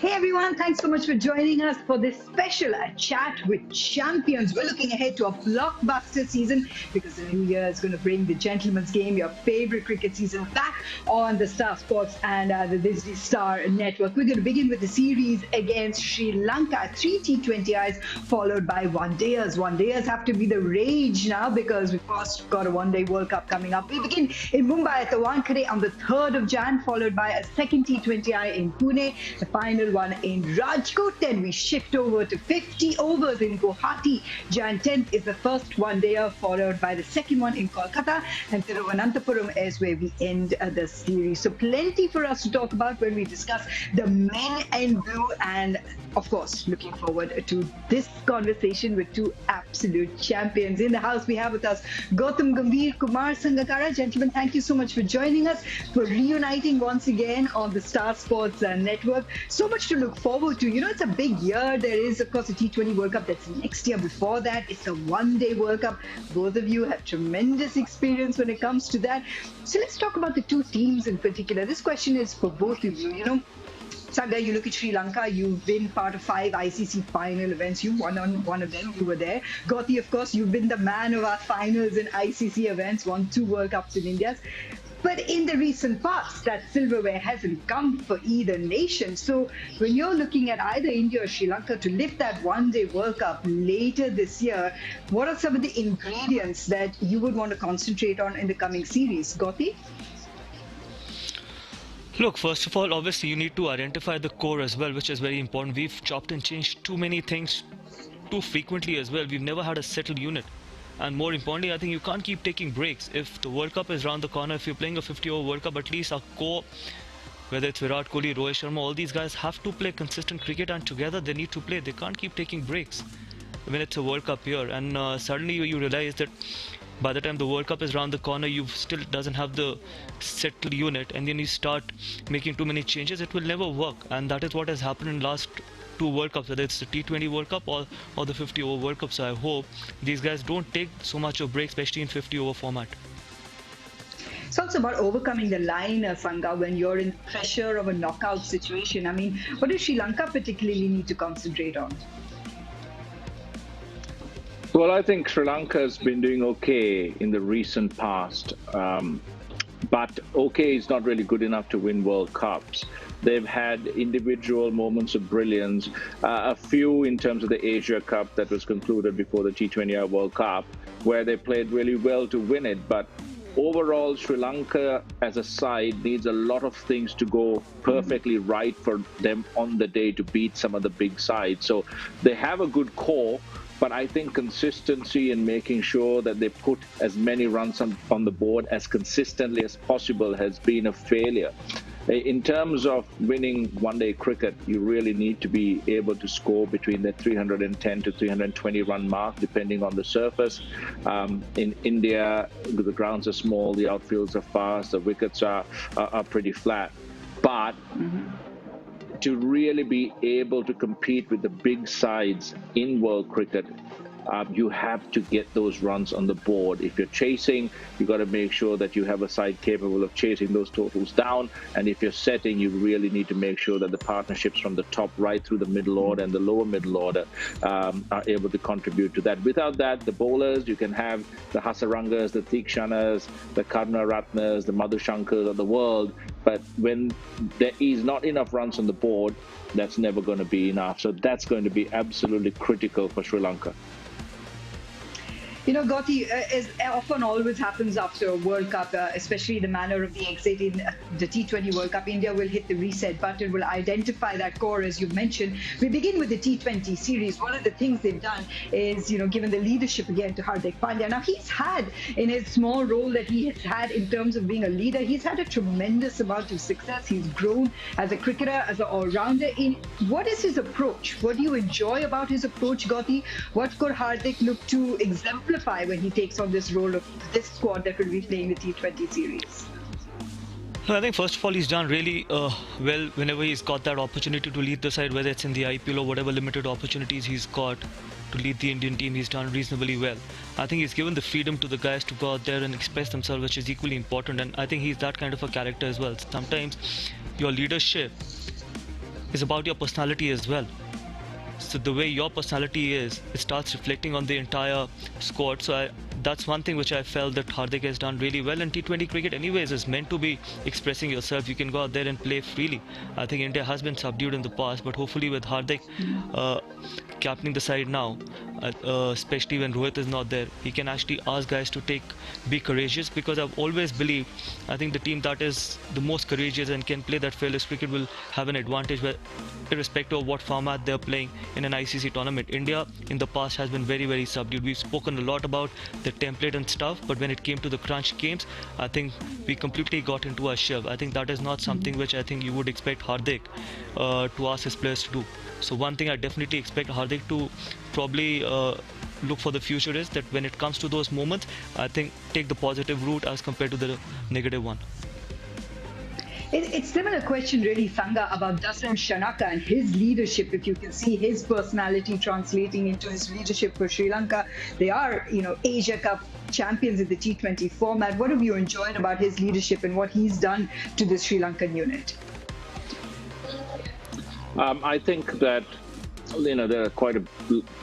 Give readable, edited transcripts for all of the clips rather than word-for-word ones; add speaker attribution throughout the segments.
Speaker 1: Hey everyone, thanks so much for joining us for this special chat with champions. We're looking ahead to a blockbuster season because the new year is going to bring the gentleman's game, your favorite cricket season, back on the Star Sports and the Disney Star Network. We're going to begin with the series against Sri Lanka, 3 T20Is followed by one-dayers. One-dayers have to be the rage now because we've first got a one-day World Cup coming up. We begin in Mumbai at the Wankhede on the 3rd of Jan, followed by a second T20I in Pune, the final one in Rajkot. Then we shift over to 50 overs in Guwahati. Jan 10th is the first one-dayer, followed by the second one in Kolkata, and Thiruvananthapuram is where we end the series. So plenty for us to talk about when we discuss the men in blue, and of course looking forward to this conversation with two absolute champions. In the house we have with us Gautam, Gambhir, Kumar, Sangakkara. Gentlemen, thank you so much for joining us, for reuniting once again on the Star Sports Network. So much to look forward to. You know, it's a big year. There is, of course, the T20 World Cup that's next year. Before that, it's a one-day World Cup. Both of you have tremendous experience when it comes to that. So let's talk about the two teams in particular. This question is for both of you. You know, Saga, you look at Sri Lanka, you've been part of 5 ICC final events. You won on one of them, you were there. Gautam, of course, you've been the man of our finals in ICC events, won 2 World Cups in India. But in the recent past, that silverware hasn't come for either nation. So when you're looking at either India or Sri Lanka to lift that one-day World Cup later this year, what are some of the ingredients that you would want to concentrate on in the coming series? Gautam?
Speaker 2: Look, first of all, obviously you need to identify the core as well, which is very important. We've chopped and changed too many things too frequently as well. We've never had a settled unit. And more importantly, I think you can't keep taking breaks. If the World Cup is around the corner, if you're playing a 50-over World Cup, at least our core, whether it's Virat Kohli, Rohit Sharma, all these guys have to play consistent cricket, and together they need to play. They can't keep taking breaks when it's a World Cup here. And suddenly you realize that by the time the World Cup is around the corner, you still doesn't have the settled unit, and then you start making too many changes. It will never work, and that is what has happened in last 2 World Cups, whether it's the T20 World Cup or the 50-over World Cup. So I hope these guys don't take so much of break, especially in 50-over format.
Speaker 1: It's also about overcoming the line, Sangha, when you're in pressure of a knockout situation. I mean, what does Sri Lanka particularly need to concentrate on?
Speaker 3: Well, I think Sri Lanka has been doing okay in the recent past, but okay is not really good enough to win World Cups. They've had individual moments of brilliance, a few in terms of the Asia Cup that was concluded before the T20I World Cup, where they played really well to win it. But overall, Sri Lanka as a side needs a lot of things to go perfectly right for them on the day to beat some of the big sides. So they have a good core, but I think consistency in making sure that they put as many runs on the board as consistently as possible has been a failure. In terms of winning one-day cricket, you really need to be able to score between the 310 to 320 run mark, depending on the surface. In India, the grounds are small, the outfields are fast, the wickets are pretty flat. But to really be able to compete with the big sides in world cricket, you have to get those runs on the board. If you're chasing, you got to make sure that you have a side capable of chasing those totals down. And if you're setting, you really need to make sure that the partnerships from the top right through the middle order and the lower middle order are able to contribute to that. Without that, the bowlers, you can have the Hasarangas, the Tikshanas, the Karunaratnas, the Madhushankars of the world, but when there is not enough runs on the board, that's never going to be enough. So that's going to be absolutely critical for Sri Lanka.
Speaker 1: You know, Gautam, as often always happens after a World Cup, especially the manner of the exit in the T20 World Cup, India will hit the reset button, will identify that core, as you've mentioned. We begin with the T20 series. One of the things they've done is, you know, given the leadership again to Hardik Pandya. Now, he's had, in his small role that he has had in terms of being a leader, he's had a tremendous amount of success. He's grown as a cricketer, as an all-rounder. What is his approach? What do you enjoy about his approach, Gautam? What could Hardik look to exemplify when he takes on this role of this squad that will be playing the T20 series?
Speaker 2: I think first of all he's done really well whenever he's got that opportunity to lead the side, whether it's in the IPL or whatever limited opportunities he's got to lead the Indian team. He's done reasonably well. I think he's given the freedom to the guys to go out there and express themselves, which is equally important, and I think he's that kind of a character as well. Sometimes your leadership is about your personality as well. So the way your personality is, it starts reflecting on the entire squad. That's one thing which I felt that Hardik has done really well. And T20 cricket anyways is meant to be expressing yourself. You can go out there and play freely. I think India has been subdued in the past, but hopefully with Hardik uh, captaining the side now, especially when Rohit is not there, he can actually ask guys to be courageous, because I've always believed, I think the team that is the most courageous and can play that fearless cricket will have an advantage, irrespective of what format they're playing in an ICC tournament. India in the past has been very, very subdued. We've spoken a lot about the template and stuff, but when it came to the crunch games, I think we completely got into our shell. I think that is not something which I think you would expect Hardik to ask his players to do. So one thing I definitely expect Hardik to probably look for the future is that when it comes to those moments, I think take the positive route as compared to the negative one.
Speaker 1: It's similar question really, Sangha, about Dasan Shanaka and his leadership. If you can see his personality translating into his leadership for Sri Lanka. They are, Asia Cup champions in the T20 format. What have you enjoyed about his leadership and what he's done to the Sri Lankan unit?
Speaker 3: I think that there are quite a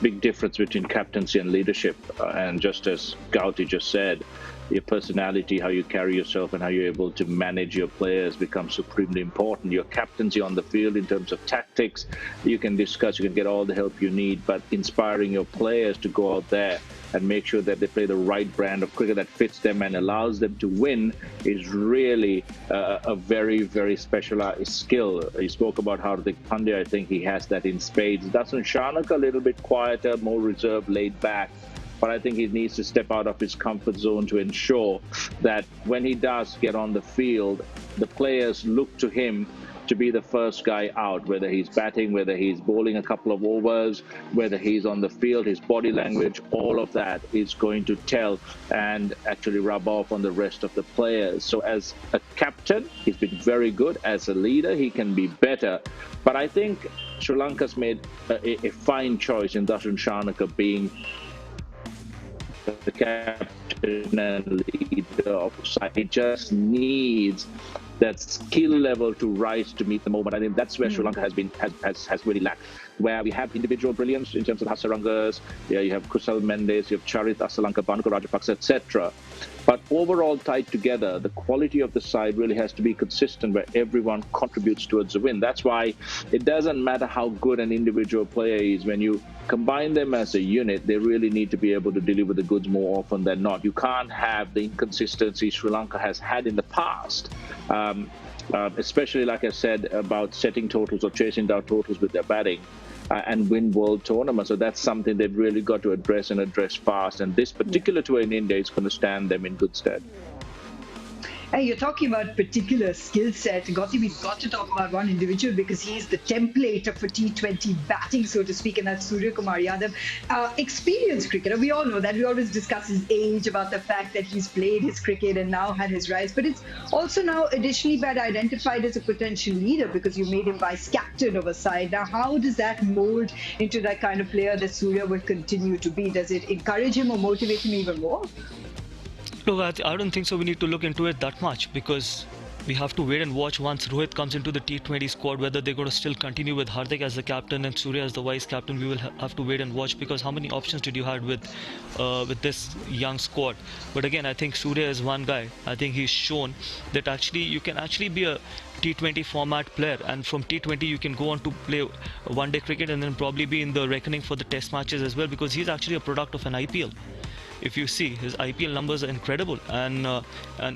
Speaker 3: big difference between captaincy and leadership. And just as Gauti just said, your personality, how you carry yourself and how you're able to manage your players becomes supremely important. Your captaincy on the field in terms of tactics, you can discuss, you can get all the help you need, but inspiring your players to go out there and make sure that they play the right brand of cricket that fits them and allows them to win is really a very, very specialized skill. You spoke about Hardik Pandya. I think he has that in spades. Dasan Shanaka a little bit quieter, more reserved, laid back. But I think he needs to step out of his comfort zone to ensure that when he does get on the field, the players look to him to be the first guy out, whether he's batting, whether he's bowling a couple of overs, whether he's on the field, his body language, all of that is going to tell and actually rub off on the rest of the players. So as a captain, he's been very good. As a leader, he can be better. But I think Sri Lanka's made a fine choice in Dasan Shanaka being the captain and leader of the side. It just needs that skill level to rise to meet the moment. I think that's where Sri Lanka has really lacked. Where we have individual brilliance in terms of Hasarangas, you have Kusal Mendes, you have Charit Asalanka, Bhanuka Rajapaksa, etc. But overall tied together, the quality of the side really has to be consistent where everyone contributes towards the win. That's why it doesn't matter how good an individual player is. When you combine them as a unit, they really need to be able to deliver the goods more often than not. You can't have the inconsistency Sri Lanka has had in the past. Especially, like I said, about setting totals or chasing down totals with their batting and win world tournaments. So that's something they've really got to address and address fast. And this particular tour in India is going to stand them in good stead.
Speaker 1: Hey, you're talking about particular skill set. Gautam, we've got to talk about one individual because he's the template for T20 batting, so to speak, and that's Surya Kumar Yadav. Experienced cricketer, we all know that. We always discuss his age, about the fact that he's played his cricket and now had his rise. But it's also now additionally been identified as a potential leader because you made him vice-captain of a side. Now, how does that mold into that kind of player that Surya will continue to be? Does it encourage him or motivate him even more?
Speaker 2: Look, I don't think so. We need to look into it that much because we have to wait and watch once Rohit comes into the T20 squad whether they're going to still continue with Hardik as the captain and Surya as the vice captain. We will have to wait and watch because how many options did you have with this young squad? But again, I think Surya is one guy. I think he's shown that actually you can actually be a T20 format player, and from T20 you can go on to play one-day cricket and then probably be in the reckoning for the test matches as well because he's actually a product of an IPL. If you see, his IPL numbers are incredible, and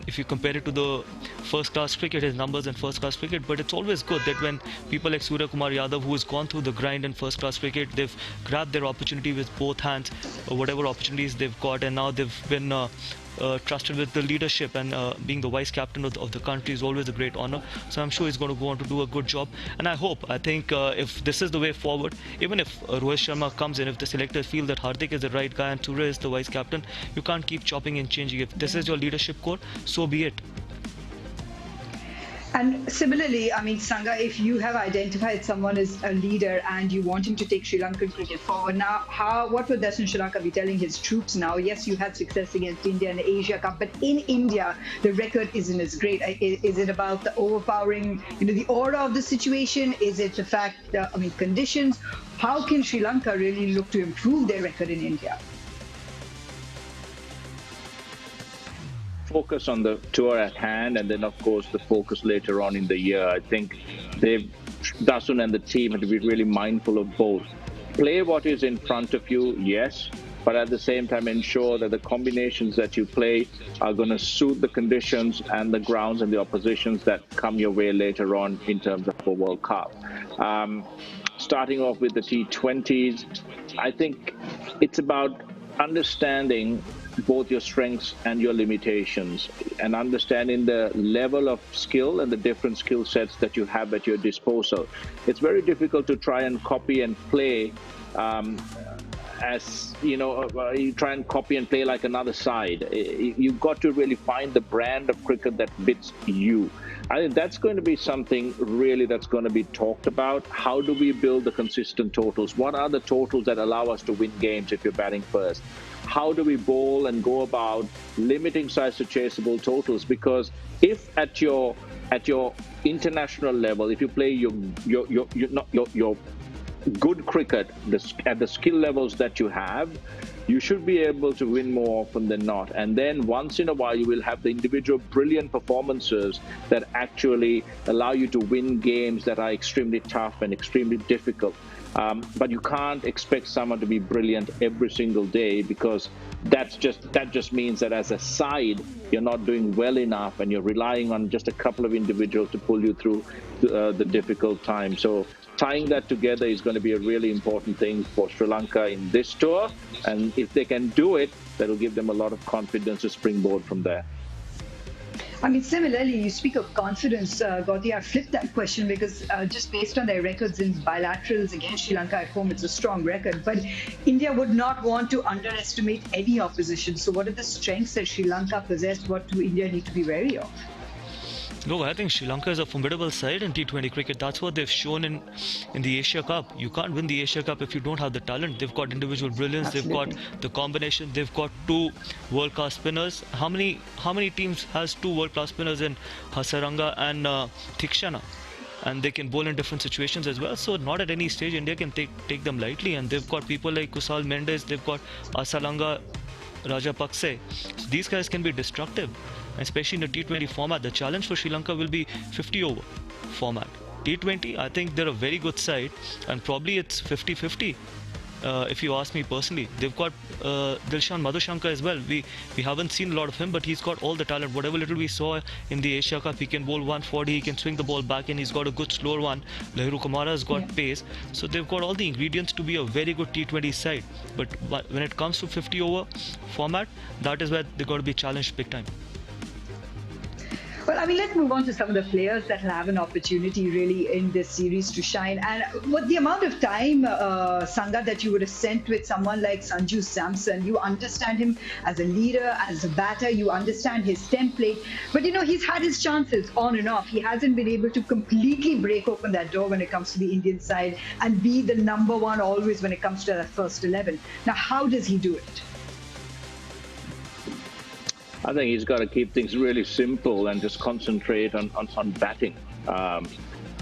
Speaker 2: if you compare it to the first-class cricket, his numbers in first-class cricket, but it's always good that when people like Surya Kumar Yadav, who has gone through the grind in first-class cricket, they've grabbed their opportunity with both hands, whatever opportunities they've got, and now they've been trusted with the leadership, and being the vice captain of the country is always a great honor. So I'm sure he's going to go on to do a good job, and I think if this is the way forward, even if Rohit Sharma comes in, if the selectors feel that Hardik is the right guy and Surya is the vice captain, you can't keep chopping and changing. If this is your leadership core, so be it.
Speaker 1: And similarly, I mean, Sangha, if you have identified someone as a leader and you want him to take Sri Lankan cricket forward, now, what would Dasun Sri Lanka be telling his troops now? Yes, you had success against India in the Asia Cup, but in India, the record isn't as great. Is it about the overpowering, the aura of the situation? Is it the fact, conditions? How can Sri Lanka really look to improve their record in India?
Speaker 3: Focus on the tour at hand, and then of course the focus later on in the year. I think Dasun and the team have to be really mindful of both. Play what is in front of you, yes, but at the same time ensure that the combinations that you play are going to suit the conditions and the grounds and the oppositions that come your way later on in terms of a World Cup. Starting off with the T20s, I think it's about understanding both your strengths and your limitations, and understanding the level of skill and the different skill sets that you have at your disposal. It's very difficult to try and copy and play you try and copy and play like another side. You've got to really find the brand of cricket that fits you. I think that's going to be something really that's going to be talked about. How do we build the consistent totals? What are the totals that allow us to win games if you're batting first? How do we bowl and go about limiting size to chaseable totals? Because if at your international level, if you play your good cricket at the skill levels that you have, you should be able to win more often than not. And then once in a while, you will have the individual brilliant performances that actually allow you to win games that are extremely tough and extremely difficult. But you can't expect someone to be brilliant every single day, because that just means that as a side, you're not doing well enough and you're relying on just a couple of individuals to pull you through the difficult time. So tying that together is going to be a really important thing for Sri Lanka in this tour. And if they can do it, that'll give them a lot of confidence to springboard from there.
Speaker 1: I mean, similarly, you speak of confidence, Gautam. I flipped that question because just based on their records in bilaterals against Sri Lanka at home, it's a strong record. But India would not want to underestimate any opposition. So what are the strengths that Sri Lanka possess? What do India need to be wary of?
Speaker 2: No, I think Sri Lanka is a formidable side in T20 cricket. That's what they've shown in the Asia Cup. You can't win the Asia Cup if you don't have the talent. They've got individual brilliance.
Speaker 1: Absolutely.
Speaker 2: They've got the combination. They've got two world-class spinners. How many teams has two world-class spinners in Hasaranga and Thikshana? And they can bowl in different situations as well. So not at any stage India can take them lightly. And they've got people like Kusal Mendes. They've got Asalanga Rajapakse. So these guys can be destructive, especially in the T20 format. The challenge for Sri Lanka will be 50 over format. T20, I think they're a very good side, and probably it's 50-50 if you ask me personally. They've got Dilshan Madhushankar as well. We haven't seen a lot of him, but he's got all the talent. Whatever little we saw in the Asia Cup, he can bowl 140, he can swing the ball back, and he's got a good slower one. Lahiru Kumara has got pace. So they've got all the ingredients to be a very good T20 side. But when it comes to 50 over format, that is where they've got to be challenged big time.
Speaker 1: Well, I mean, let's move on to some of the players that will have an opportunity really in this series to shine. And what the amount of time, Sangha, that you would have spent with someone like Sanju Samson, you understand him as a leader, as a batter, you understand his template. But, he's had his chances on and off. He hasn't been able to completely break open that door when it comes to the Indian side and be the number one always when it comes to that first 11. Now, how does he do it?
Speaker 3: I think he's got to keep things really simple and just concentrate on batting. The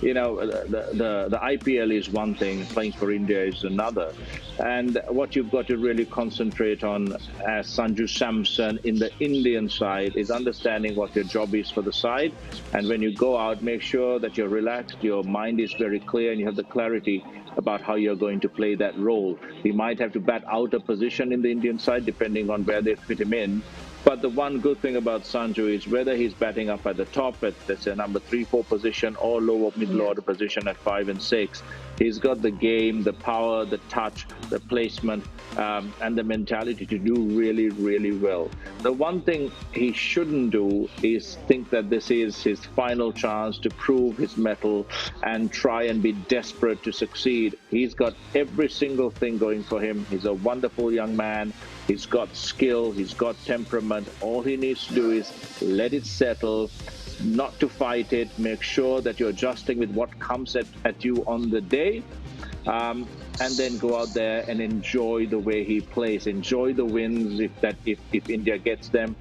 Speaker 3: IPL is one thing, playing for India is another. And what you've got to really concentrate on as Sanju Samson in the Indian side is understanding what your job is for the side. And when you go out, make sure that you're relaxed, your mind is very clear, and you have the clarity about how you're going to play that role. He might have to bat out of position in the Indian side, depending on where they fit him in. But the one good thing about Sanju is whether he's batting up at the top at, let's say, number 3-4 position or lower middle order position at 5 and 6, he's got the game, the power, the touch, the placement, and the mentality to do really, really well. The one thing he shouldn't do is think that this is his final chance to prove his mettle and try and be desperate to succeed. He's got every single thing going for him. He's a wonderful young man. He's got skill, he's got temperament. All he needs to do is let it settle, not to fight it. Make sure that you're adjusting with what comes at you on the day. And then go out there and enjoy the way he plays. Enjoy the wins if India gets them.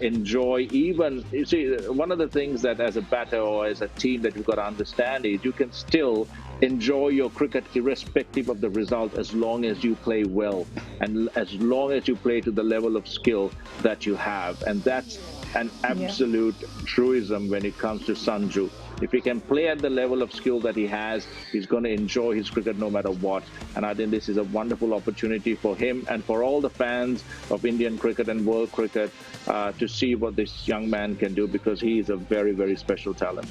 Speaker 3: Enjoy even, you see, one of the things that as a batter or as a team that you've got to understand is you can still enjoy your cricket irrespective of the result as long as you play well and as long as you play to the level of skill that you have. And that's an absolute truism when it comes to Sanju. If he can play at the level of skill that he has, he's going to enjoy his cricket no matter what. And I think this is a wonderful opportunity for him and for all the fans of Indian cricket and world cricket to see what this young man can do, because he is a very, very special talent.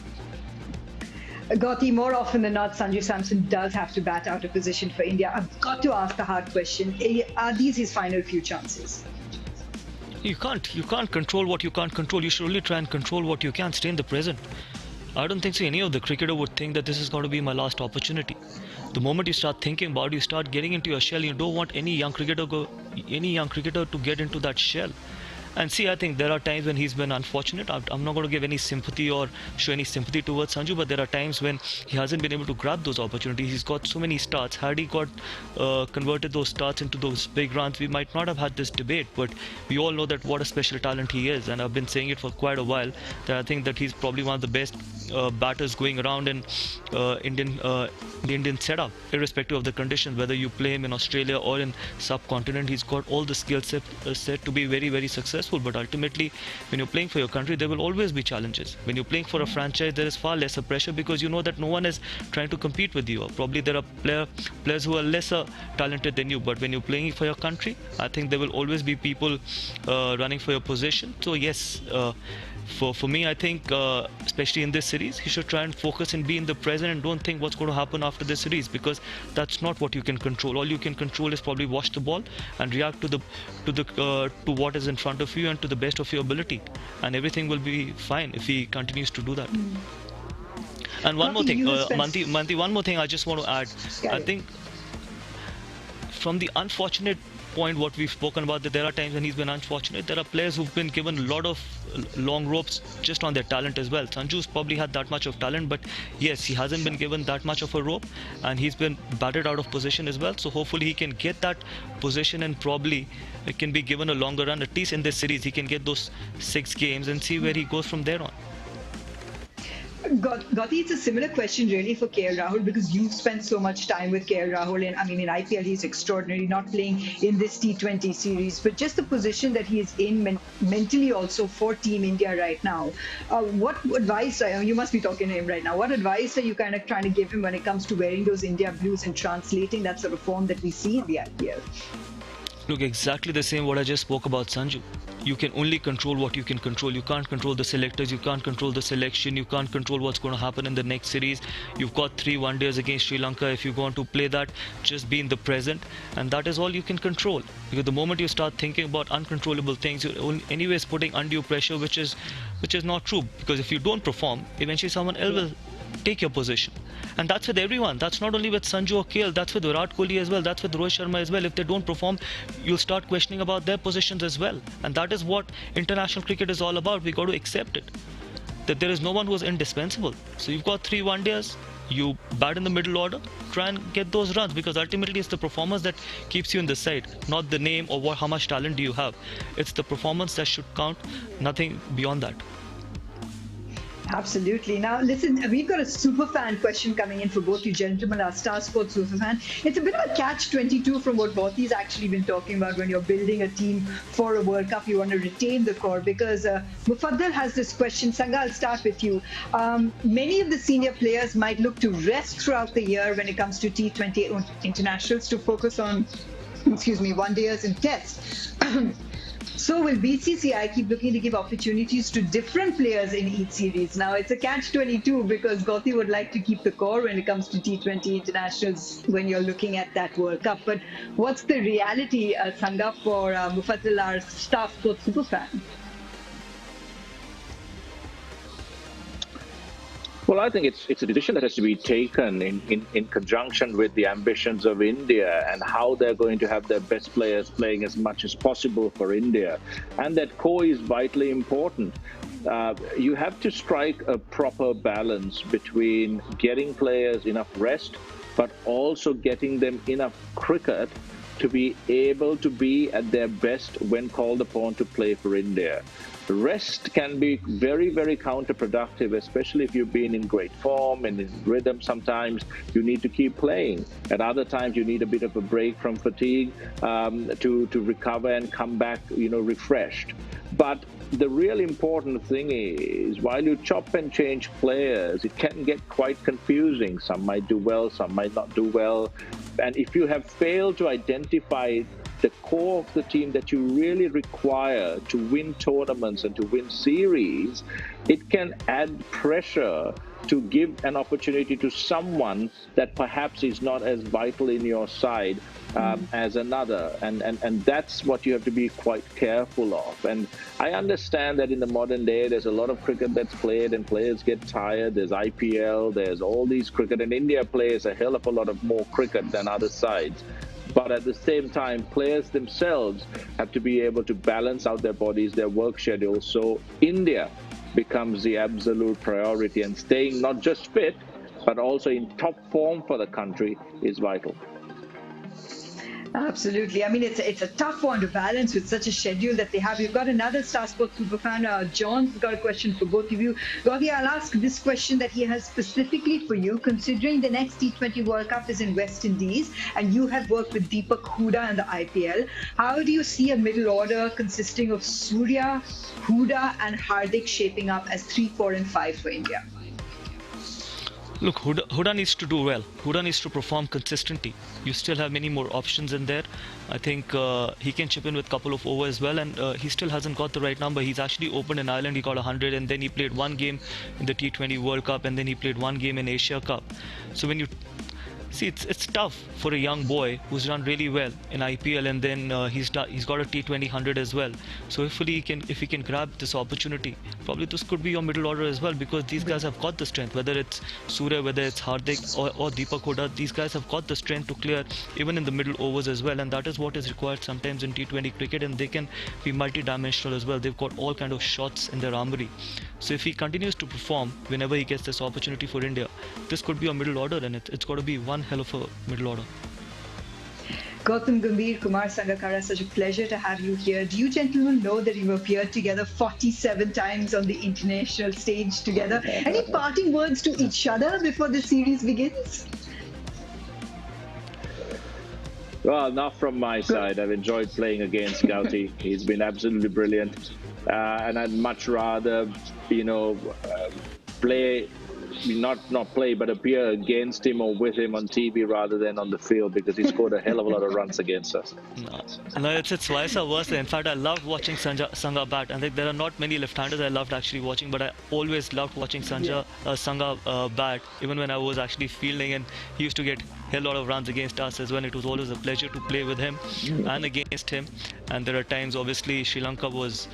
Speaker 1: Gautam, more often than not, Sanju Samson does have to bat out of position for India. I've got to ask the hard question. Are these his final few chances?
Speaker 2: You can't control what you can't control. You should only try and control what you can. Stay in the present. I don't think so any of the cricketer would think that this is going to be my last opportunity. The moment you start thinking about it, you start getting into your shell. You don't want any young cricketer to get into that shell. And see, I think there are times when he's been unfortunate. I'm not going to give any sympathy or show any sympathy towards Sanju, but there are times when he hasn't been able to grab those opportunities. He's got so many starts. Had he got converted those starts into those big runs, we might not have had this debate. But we all know that what a special talent he is, and I've been saying it for quite a while. That I think that he's probably one of the best batters going around in the Indian setup, irrespective of the conditions. Whether you play him in Australia or in subcontinent, he's got all the skill set to be very, very successful. But ultimately, when you're playing for your country, there will always be challenges. When you're playing for a franchise, there is far lesser pressure because you know that no one is trying to compete with you. Or probably there are players who are lesser talented than you. But when you're playing for your country, I think there will always be people running for your position. So yes, for me, I think, especially in this series, he should try and focus and be in the present and don't think what's going to happen after this series, because that's not what you can control. All you can control is probably watch the ball and react to what is in front of you and to the best of your ability, and everything will be fine if he continues to do that. And one more thing, Manti, one more thing I just want to add. I think from the unfortunate point what we've spoken about, that there are times when he's been unfortunate. There are players who've been given a lot of long ropes just on their talent as well. Sanju's probably had that much of talent, but yes, he hasn't been given that much of a rope, and he's been batted out of position as well. So hopefully he can get that position, and probably it can be given a longer run. At least in this series, he can get those 6 games and see where he goes from there on.
Speaker 1: Gautam, it's a similar question really for KL Rahul, because you've spent so much time with KL Rahul, and I mean in IPL he's extraordinary, not playing in this T20 series, but just the position that he is in mentally also for Team India right now. What advice, you must be talking to him right now, what advice are you kind of trying to give him when it comes to wearing those India blues and translating that sort of form that we see in the IPL?
Speaker 2: Look, exactly the same what I just spoke about Sanju. You can only control what you can control. You can't control the selectors, you can't control the selection, you can't control what's going to happen in the next series. You've got 3 one-days against Sri Lanka. If you want to play that, just be in the present, and that is all you can control. Because the moment you start thinking about uncontrollable things, you're anyways putting undue pressure, which is not true. Because if you don't perform, eventually someone else will take your position. And that's with everyone. That's not only with Sanju or KL, that's with Virat Kohli as well, that's with Rohit Sharma as well. If they don't perform, you'll start questioning about their positions as well. And that is what international cricket is all about. We got to accept it, that there is no one who is indispensable. So you've got 3 one-days, you bat in the middle order, try and get those runs, because ultimately it's the performance that keeps you in the side, not the name or how much talent do you have. It's the performance that should count, nothing beyond that.
Speaker 1: Absolutely. Now, listen, we've got a super fan question coming in for both you gentlemen, our Star Sports super fan. It's a bit of a catch-22 from what Bothy's actually been talking about. When you're building a team for a World Cup, you want to retain the core, because Mufaddal has this question. Sangha, I'll start with you. Many of the senior players might look to rest throughout the year when it comes to T20 internationals to focus on, one-dayers and tests. So will BCCI keep looking to give opportunities to different players in each series? Now, it's a catch-22 because Gautam would like to keep the core when it comes to T20 internationals when you're looking at that World Cup. But what's the reality, Sangha, for Mufaddal, our Star Sports superfan?
Speaker 3: Well, I think it's a decision that has to be taken in conjunction with the ambitions of India and how they're going to have their best players playing as much as possible for India. And that core is vitally important. you have to strike a proper balance between getting players enough rest, but also getting them enough cricket to be able to be at their best when called upon to play for India. Rest can be very, very counterproductive, especially if you've been in great form and in rhythm. Sometimes you need to keep playing. At other times, you need a bit of a break from fatigue to recover and come back, refreshed. But the real important thing is, while you chop and change players, it can get quite confusing. Some might do well, some might not do well. And if you have failed to identify the core of the team that you really require to win tournaments and to win series, it can add pressure to give an opportunity to someone that perhaps is not as vital in your side as another. And that's what you have to be quite careful of. And I understand that in the modern day, there's a lot of cricket that's played and players get tired. There's IPL, there's all these cricket, and India plays a hell of a lot of more cricket than other sides. But at the same time, players themselves have to be able to balance out their bodies, their work schedules. So India becomes the absolute priority, and staying not just fit, but also in top form for the country is vital.
Speaker 1: Absolutely. I mean, it's a tough one to balance with such a schedule that they have. We've got another Star Sports superfan. John's got a question for both of you. Gautam, I'll ask this question that he has specifically for you. Considering the next T20 World Cup is in West Indies, and you have worked with Deepak Hooda in the IPL, how do you see a middle order consisting of Surya, Hooda, and Hardik shaping up as 3, 4, and 5 for India?
Speaker 2: Look, Hooda needs to do well. Hooda needs to perform consistently. You still have many more options in there. I think he can chip in with a couple of overs as well, and he still hasn't got the right number. He's actually opened in Ireland, he got 100, and then he played one game in the T20 World Cup, and then he played one game in Asia Cup. So when you see, it's tough for a young boy who's done really well in IPL, and then he's got a T20 100 as well. So hopefully if he can grab this opportunity, probably this could be your middle order as well, because these guys have got the strength. Whether it's Surya, whether it's Hardik or Deepak Hooda, these guys have got the strength to clear even in the middle overs as well, and that is what is required sometimes in T20 cricket. And they can be multi-dimensional as well. They've got all kind of shots in their armory. So if he continues to perform whenever he gets this opportunity for India, this could be a middle order, and it's got to be one hell of a middle order.
Speaker 1: Gautam, Gambhir, Kumar, Sangakkara, such a pleasure to have you here. Do you gentlemen know that you've appeared together 47 times on the international stage together? Any parting words to each other before the series begins?
Speaker 3: Well, not from my side. I've enjoyed playing against Gautam. He's been absolutely brilliant. And I'd much rather, play, not play, but appear against him or with him on TV rather than on the field, because he scored a hell of a lot of runs against us.
Speaker 2: No, it's vice versa. In fact, I loved watching Sangha bat. I think there are not many left-handers I loved actually watching, but I always loved watching Sangha bat, even when I was actually fielding, and he used to get a hell lot of runs against us as well. It was always a pleasure to play with him and against him. And there are times, obviously, Sri Lanka was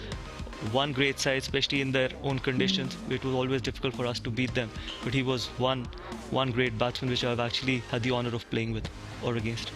Speaker 2: one great side, especially in their own conditions. It was always difficult for us to beat them, but he was one great batsman which I've actually had the honor of playing with or against.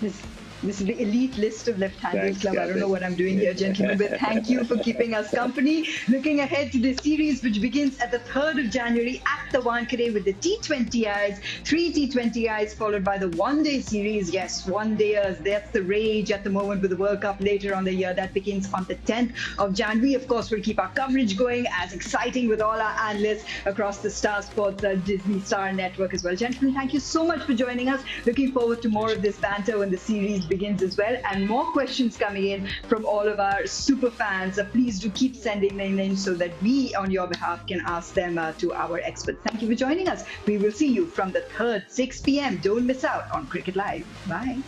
Speaker 1: This is the elite list of left-handers club. I don't know what I'm doing here, gentlemen, but thank you for keeping us company. Looking ahead to the series, which begins at the 3rd of January at the Wankhede with the T20Is, 3 T20Is followed by the one-day series. Yes, one-dayers, that's the rage at the moment with the World Cup later on the year. That begins on the 10th of January. Of course, we'll keep our coverage going as exciting with all our analysts across the Star Sports Disney Star Network as well. Gentlemen, thank you so much for joining us. Looking forward to more of this banter when the series begins as well, and more questions coming in from all of our super fans. Please do keep sending them in so that we on your behalf can ask them to our experts. Thank you for joining us. We will see you from the 3rd, 6 p.m. Don't miss out on Cricket Live. Bye.